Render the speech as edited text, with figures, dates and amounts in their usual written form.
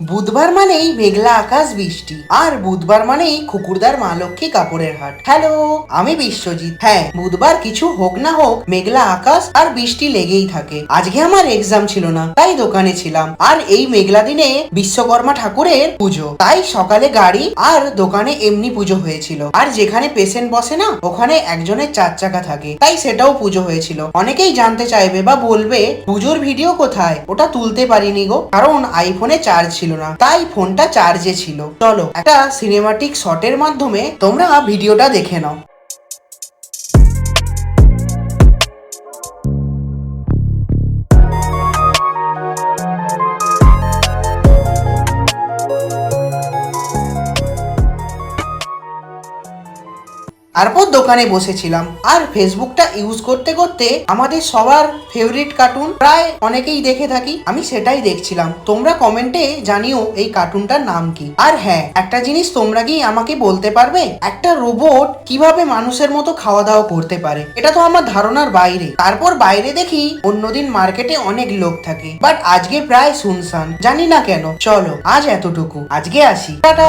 বুধবার মানেই মেঘলা আকাশ বৃষ্টি, আর বুধবার মানেই খুকুরদার মা লক্ষ্মী কাপড়ের হাট। হ্যালো, আমি বিশ্বজিৎ। হ্যাঁ, বুধবার কিছু হোক না হোক মেঘলা আকাশ আর বৃষ্টি লেগেই থাকে। আজকে আমার এক্সাম ছিল না, তাই দোকানে ছিলাম। আর এই মেঘলা দিনে বিশ্বকর্মা ঠাকুরের পুজো, তাই সকালে গাড়ি আর দোকানে এমনি পুজো হয়েছিল। আর যেখানে পেশেন্ট বসে না, ওখানে একজনের 4 চাকা থাকে, তাই সেটাও পুজো হয়েছিল। অনেকেই জানতে চাইবে বা বলবে পুজোর ভিডিও কোথায়, ওটা তুলতে পারিনি গো, কারণ আইফোনে চার্জ ছিল না, তাই ফোনটা চার্জে ছিল। চলো একটা সিনেমাটিক শটের মাধ্যমে তোমরা ভিডিওটা দেখে নাও। তারপর দোকানে বসেছিলাম আর ফেসবুকটা ইউজ করতে করতে আমাদের সবার ফেভারিট কার্টুন প্রায় অনেকেই দেখে থাকি, আমি সেটাই দেখছিলাম। তোমরা কমেন্টে জানিও এই কার্টুনটার নাম কি। আর হ্যাঁ, একটা জিনিস তোমরা কি আমাকে বলতে পারবে, একটা রোবট কিভাবে মানুষের মতো খাওয়া দাওয়া করতে পারে? এটা তো আমার ধারণার বাইরে। তারপর বাইরে দেখি অন্যদিন মার্কেটে অনেক লোক থাকে, বাট আজকে প্রায় শুনশান, জানি না কেন। চলো আজ এতটুকু, আজকে আসি, টাটা।